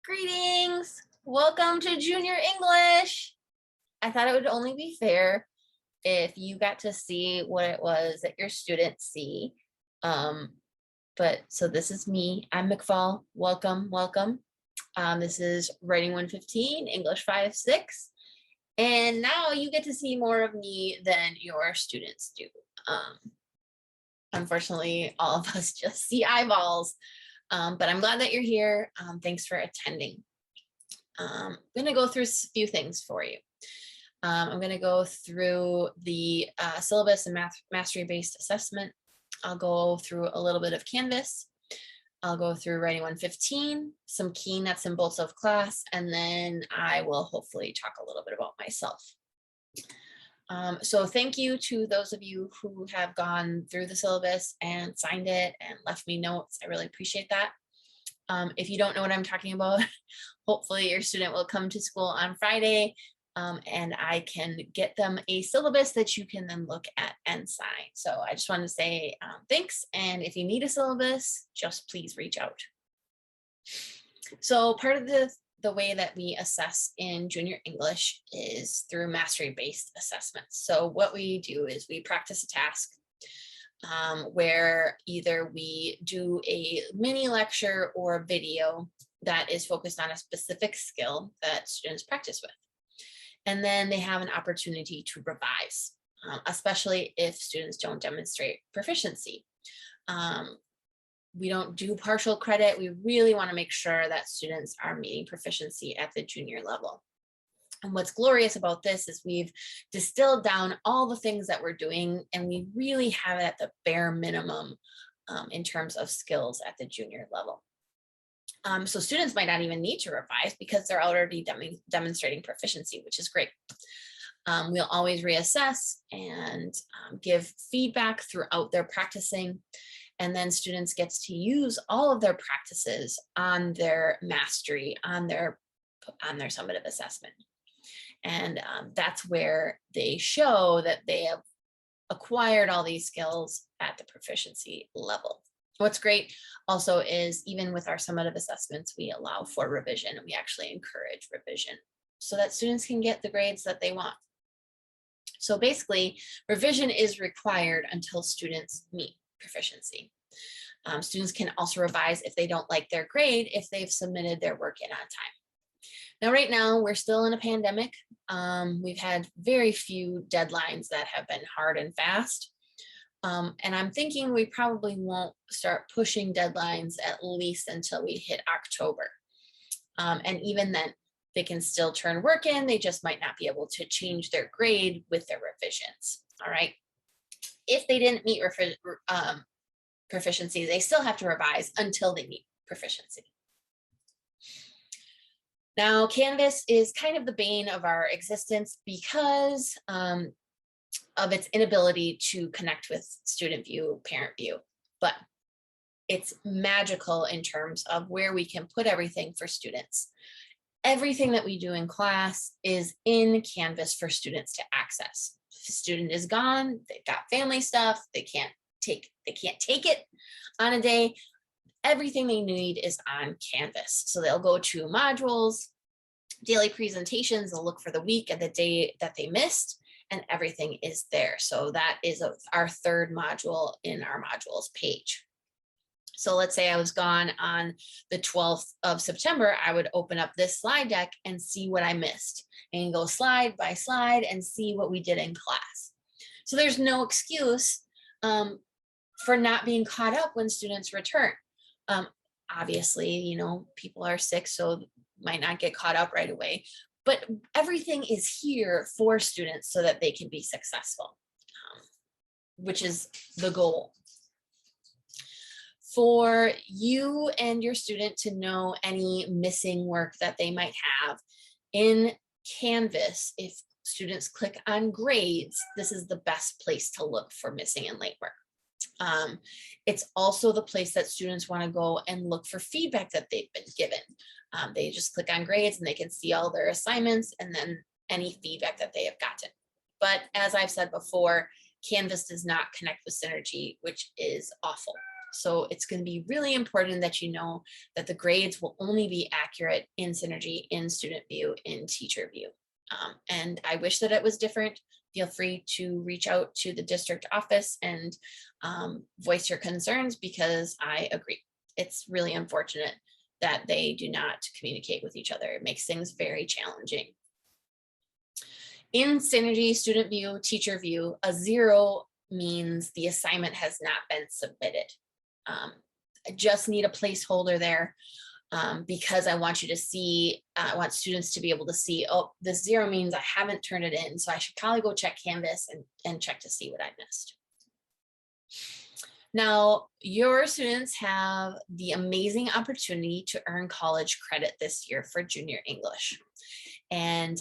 Greetings. Welcome to Junior English. I thought it would only be fair if you got to see what it was that your students see. So this is me. I'm McFaul. Welcome. This is Writing 115, English 5-6. And now you get to see more of me than your students do. Unfortunately, all of us just see eyeballs. But I'm glad that you're here. Thanks for attending. I'm going to go through a few things for you. I'm going to go through the syllabus and mastery-based assessment. I'll go through a little bit of Canvas. I'll go through Writing 115, some key nuts and bolts of class, and then I will hopefully talk a little bit about myself. So thank you to those of you who have gone through the syllabus and signed it and left me notes. I really appreciate that. If you don't know what I'm talking about, hopefully your student will come to school on Friday and I can get them a syllabus that you can then look at and sign. So I just want to say thanks. And if you need a syllabus, just please reach out. So part of the way that we assess in junior English is through mastery-based assessments. So what we do is we practice a task where either we do a mini lecture or a video that is focused on a specific skill that students practice with. And then they have an opportunity to revise, especially if students don't demonstrate proficiency. We don't do partial credit. We really want to make sure that students are meeting proficiency at the junior level. And what's glorious about this is we've distilled down all the things that we're doing, and we really have it at the bare minimum in terms of skills at the junior level. So students might not even need to revise because they're already demonstrating proficiency, which is great. We'll always reassess and give feedback throughout their practicing. And then students gets to use all of their practices on their mastery, on their summative assessment. And that's where they show that they have acquired all these skills at the proficiency level. What's great also is even with our summative assessments, we allow for revision, and we actually encourage revision so that students can get the grades that they want. So basically, revision is required until students meet proficiency. Students can also revise if they don't like their grade if they've submitted their work in on time. Now, right now, we're still in a pandemic. We've had very few deadlines that have been hard and fast. And I'm thinking we probably won't start pushing deadlines at least until we hit October. And even then, they can still turn work in. They just might not be able to change their grade with their revisions. All right. If they didn't meet proficiency, they still have to revise until they meet proficiency. Now, Canvas is kind of the bane of our existence because of its inability to connect with student view, parent view, but it's magical in terms of where we can put everything for students. Everything that we do in class is in Canvas for students to access. If a student is gone, they've got family stuff, they can't take it on a day. Everything they need is on Canvas. So they'll go to modules, daily presentations, they'll look for the week and the day that they missed, and everything is there. So that is our third module in our modules page. So let's say I was gone on the 12th of September, I would open up this slide deck and see what I missed and go slide by slide and see what we did in class. So there's no excuse for not being caught up when students return. Obviously, you know, people are sick, so might not get caught up right away, but everything is here for students so that they can be successful, which is the goal. For you and your student to know any missing work that they might have in Canvas, if students click on grades, this is the best place to look for missing and late work. It's also the place that students want to go and look for feedback that they've been given. They just click on grades and they can see all their assignments and then any feedback that they have gotten. But as I've said before, Canvas does not connect with Synergy, which is awful. So it's going to be really important that you know that the grades will only be accurate in Synergy, in Student View, in Teacher View. And I wish that it was different. Feel free to reach out to the district office and voice your concerns, because I agree. It's really unfortunate that they do not communicate with each other. It makes things very challenging. In Synergy, Student View, Teacher View, a 0 means the assignment has not been submitted. I just need a placeholder there because I want you to see, I want students to be able to see, oh, this 0 means I haven't turned it in, so I should probably go check Canvas and check to see what I missed. Now, your students have the amazing opportunity to earn college credit this year for junior English. And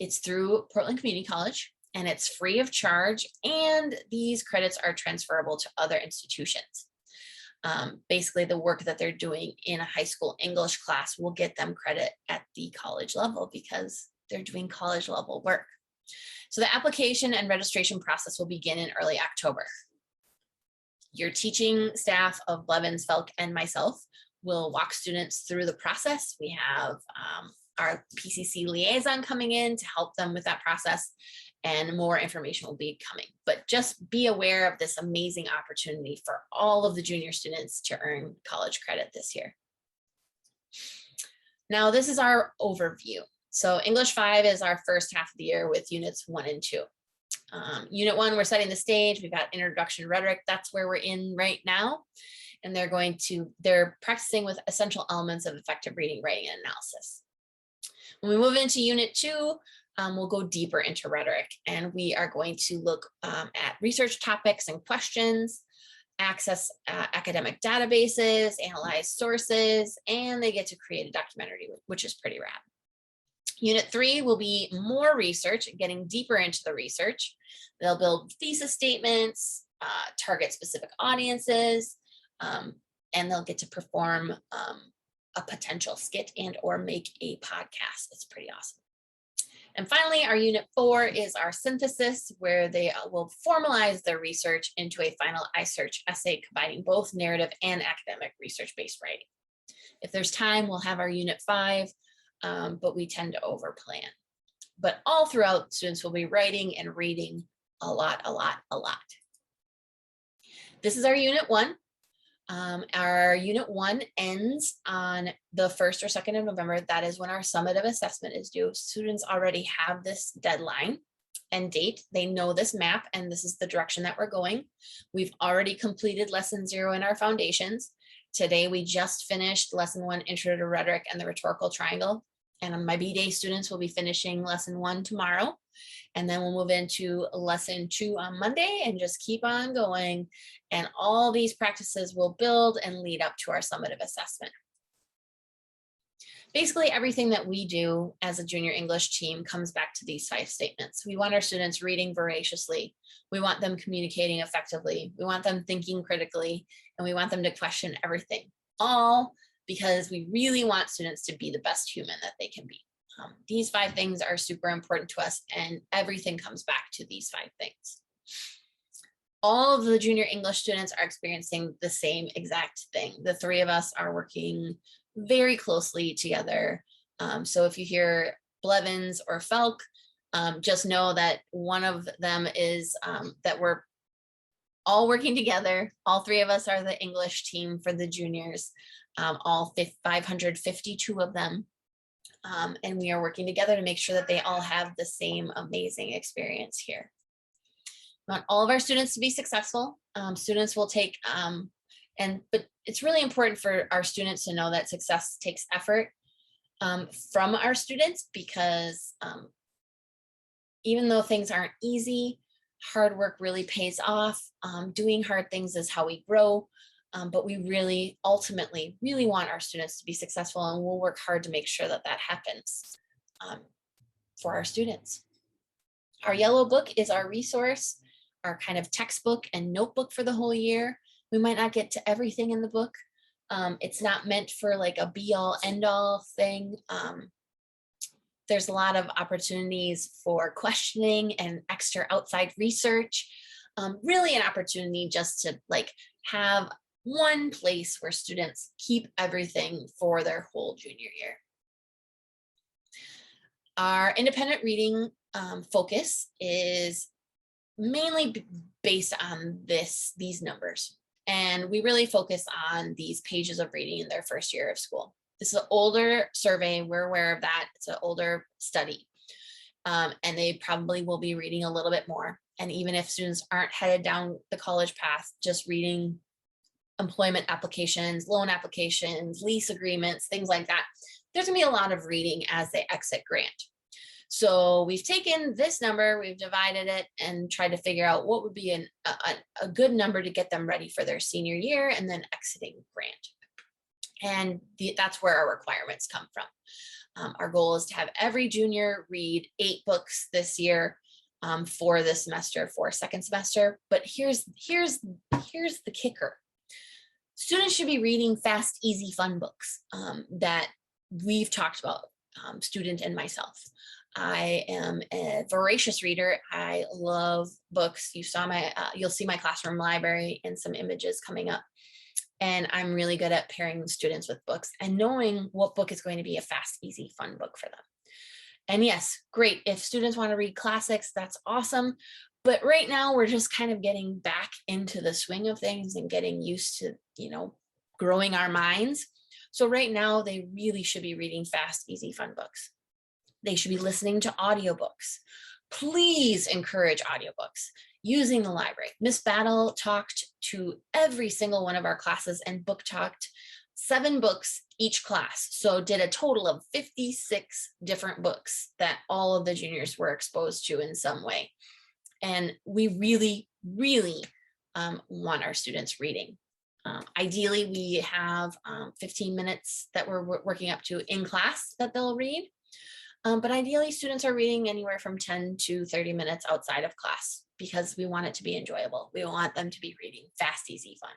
it's through Portland Community College, and it's free of charge, and these credits are transferable to other institutions. Basically, the work that they're doing in a high school English class will get them credit at the college level because they're doing college level work. So the application and registration process will begin in early October. Your teaching staff of Blevins, Felk, and myself will walk students through the process. We have our PCC liaison coming in to help them with that process, and more information will be coming. But just be aware of this amazing opportunity for all of the junior students to earn college credit this year. Now, this is our overview. So English 5 is our first half of the year with units 1 and 2. Unit 1, we're setting the stage. We've got introduction rhetoric. That's where we're in right now. And they're practicing with essential elements of effective reading, writing, and analysis. When we move into unit 2, we'll go deeper into rhetoric, and we are going to look at research topics and questions, access academic databases, analyze sources, and they get to create a documentary, which is pretty rad. Unit 3 will be more research, getting deeper into the research. They'll build thesis statements, target specific audiences, and they'll get to perform a potential skit and or make a podcast. It's pretty awesome. And finally, our unit 4 is our synthesis, where they will formalize their research into a final iSearch essay, combining both narrative and academic research-based writing. If there's time, we'll have our unit 5, but we tend to overplan. But all throughout, students will be writing and reading a lot. This is our unit 1. Our unit 1 ends on the 1st or 2nd of November. That is when our summative assessment is due. Students already have this deadline and date. They know this map, and this is the direction that we're going. We've already completed lesson 0 in our foundations. Today, we just finished lesson 1, Intro to Rhetoric and the Rhetorical Triangle. And my B-Day students will be finishing lesson 1 tomorrow. And then we'll move into lesson 2 on Monday and just keep on going. And all these practices will build and lead up to our summative assessment. Basically, everything that we do as a junior English team comes back to these 5 statements. We want our students reading voraciously. We want them communicating effectively. We want them thinking critically, and we want them to question everything, all because we really want students to be the best human that they can be. These 5 things are super important to us, and everything comes back to these 5 things. All of the junior English students are experiencing the same exact thing. The 3 of us are working very closely together. So if you hear Blevins or Felk, just know that one of them is that we're all working together. All 3 of us are the English team for the juniors, all 552 of them. And we are working together to make sure that they all have the same amazing experience here. We want all of our students to be successful. Students will take, but it's really important for our students to know that success takes effort from our students, because even though things aren't easy, hard work really pays off. Doing hard things is how we grow. But we really ultimately really want our students to be successful, and we'll work hard to make sure that that happens for our students. Our yellow book is our resource, our kind of textbook and notebook for the whole year. We might not get to everything in the book. It's not meant for like a be-all end-all thing. There's a lot of opportunities for questioning and extra outside research. Really an opportunity just to like have one place where students keep everything for their whole junior year. Our independent reading focus is mainly based on these numbers. And we really focus on these pages of reading in their first year of school. This is an older survey. We're aware of that. It's an older study. And they probably will be reading a little bit more. And even if students aren't headed down the college path, just reading employment applications, loan applications, lease agreements, things like that, there's gonna be a lot of reading as they exit grant. So we've taken this number, we've divided it and tried to figure out what would be a good number to get them ready for their senior year and then exiting grant. And that's where our requirements come from. Our goal is to have every junior read 8 books this year for this semester, for second semester. But here's the kicker. Students should be reading fast, easy, fun books that we've talked about, student and myself. I am a voracious reader. I love books. You'll see my classroom library and some images coming up. And I'm really good at pairing students with books and knowing what book is going to be a fast, easy, fun book for them. And yes, great. If students want to read classics, that's awesome. But right now we're just kind of getting back into the swing of things and getting used to, growing our minds. So right now they really should be reading fast, easy, fun books. They should be listening to audiobooks. Please encourage audiobooks using the library. Miss Battle talked to every single one of our classes and book talked 7 books each class. So did a total of 56 different books that all of the juniors were exposed to in some way. And we really, really want our students reading. Ideally, we have 15 minutes that we're working up to in class that they'll read. But ideally, students are reading anywhere from 10 to 30 minutes outside of class because we want it to be enjoyable. We want them to be reading fast, easy, fun.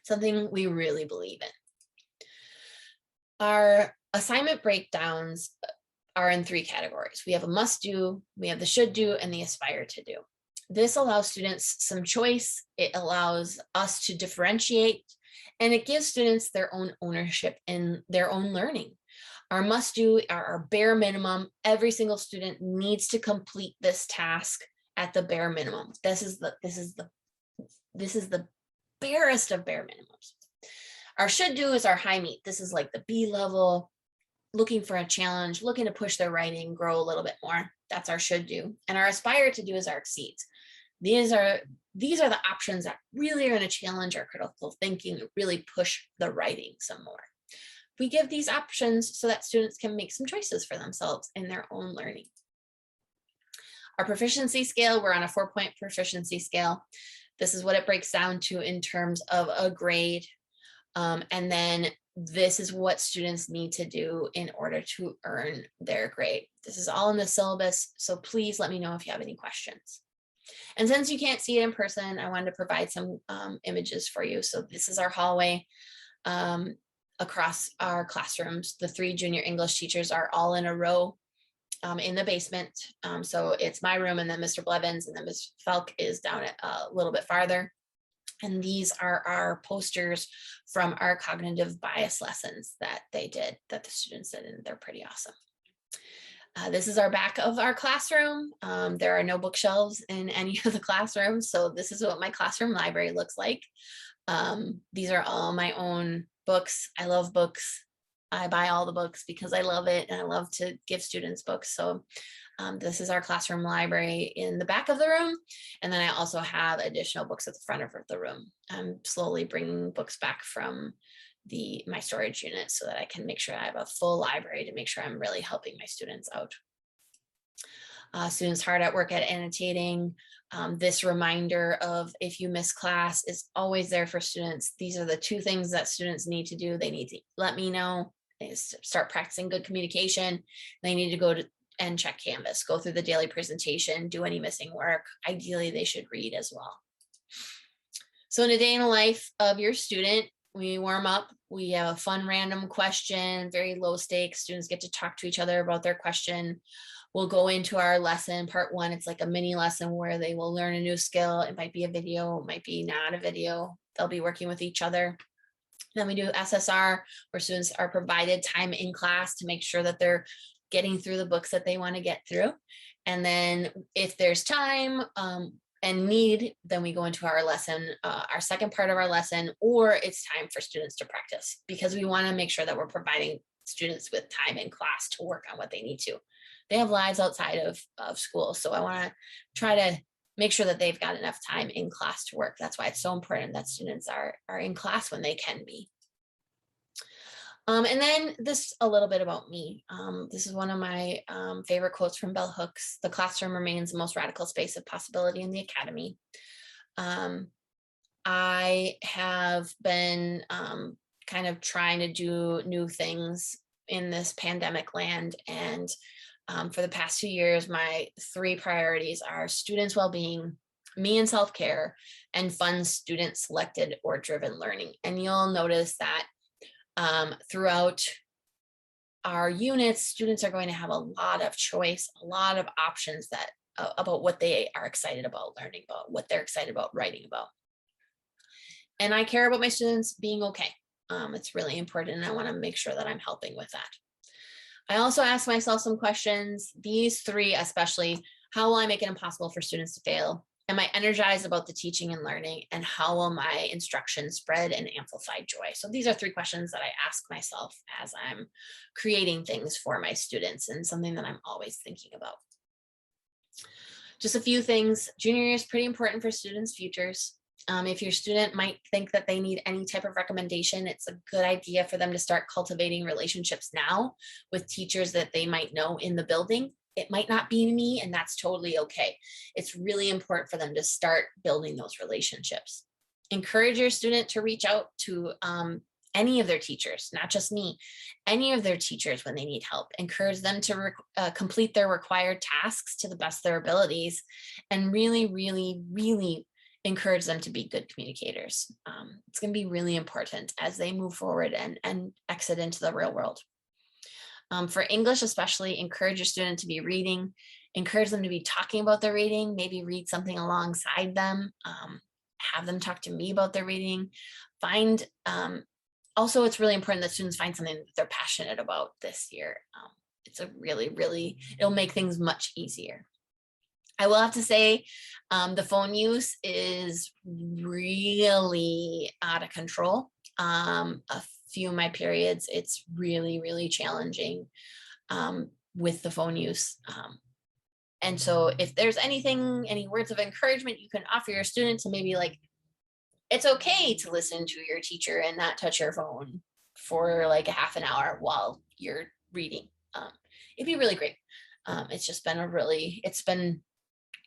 Something we really believe in. Our assignment breakdowns are in 3 categories. We have a must do, we have the should do, and the aspire to do. This allows students some choice. It allows us to differentiate, and it gives students their own ownership in their own learning. Our must do are our bare minimum. Every single student needs to complete this task at the bare minimum. This is the barest of bare minimums. Our should do is our high meat. This is like the B level, looking for a challenge, looking to push their writing, grow a little bit more. That's our should do. And our aspire to do is our exceeds. These are the options that really are going to challenge our critical thinking and really push the writing some more. We give these options so that students can make some choices for themselves in their own learning. Our proficiency scale, we're on a 4-point proficiency scale. This is what it breaks down to in terms of a grade. And then this is what students need to do in order to earn their grade. This is all in the syllabus, so please let me know if you have any questions. And since you can't see it in person, I wanted to provide some images for you. So this is our hallway across our classrooms. The 3 junior English teachers are all in a row in the basement. So it's my room and then Mr. Blevins and then Ms. Felk is down at a little bit farther. And these are our posters from our cognitive bias lessons that the students did, and they're pretty awesome. This is our back of our classroom. There are no bookshelves in any of the classrooms, so this is what my classroom library looks like. These are all my own books. I love books. I buy all the books because I love it and I love to give students books. So this is our classroom library in the back of the room. And then I also have additional books at the front of the room. I'm slowly bringing books back from my storage unit so that I can make sure I have a full library to make sure I'm really helping my students out. Students hard at work at annotating. This reminder of if you miss class is always there for students. These are the 2 things that students need to do. They need to let me know. They need to start practicing good communication. They need to go to and check Canvas, go through the daily presentation, do any missing work. Ideally, they should read as well. So in a day in the life of your student, we warm up, we have a fun random question, very low stakes. Students get to talk to each other about their question. We'll go into our lesson, part 1. It's like a mini lesson where they will learn a new skill. It might be a video, it might be not a video. they'll be working with each other. Then we do SSR, where students are provided time in class to make sure that they're getting through the books that they want to get through. And then if there's time and need, then we go into our lesson, our second part of our lesson, or it's time for students to practice, because we want to make sure that we're providing students with time in class to work on what they need to. They have lives outside of school, so I want to try to make sure that they've got enough time in class to work. That's why it's so important that students are in class when they can be. And then this a little bit about me. This is one of my favorite quotes from Bell Hooks: "The classroom remains the most radical space of possibility in the academy." I have been kind of trying to do new things in this pandemic land. And for the past 2 years, my 3 priorities are students' well-being, me and self-care, and fun student selected or driven learning. And you'll notice that throughout our units, students are going to have a lot of choice, a lot of options that about what they are excited about learning about, what they're excited about writing about. And I care about my students being okay. It's really important, and I want to make sure that I'm helping with that. I also ask myself some questions, these 3 especially: how will I make it impossible for students to fail? Am I energized about the teaching and learning? And how will my instruction spread and amplify joy? So these are 3 questions that I ask myself as I'm creating things for my students, and something that I'm always thinking about. Just a few things. Junior year is pretty important for students' futures. If your student might think that they need any type of recommendation, it's a good idea for them to start cultivating relationships now with teachers that they might know in the building. It might not be me, and that's totally okay. It's really important for them to start building those relationships. Encourage your student to reach out to any of their teachers, not just me, any of their teachers when they need help. Encourage them to complete their required tasks to the best of their abilities, and really, really, really encourage them to be good communicators. It's going to be really important as they move forward and exit into the real world. For English especially, encourage your student to be reading, encourage them to be talking about their reading, maybe read something alongside them, have them talk to me about their reading. Also, it's really important that students find something that they're passionate about this year. It's a really, it'll make things much easier. I will have to say, the phone use is really out of control. A few of my periods, it's really challenging with the phone use. And so if there's any words of encouragement you can offer your student to maybe like, it's okay to listen to your teacher and not touch your phone for like a half an hour while you're reading. It'd be really great. It's just been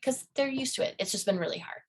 because they're used to it. It's just been really hard.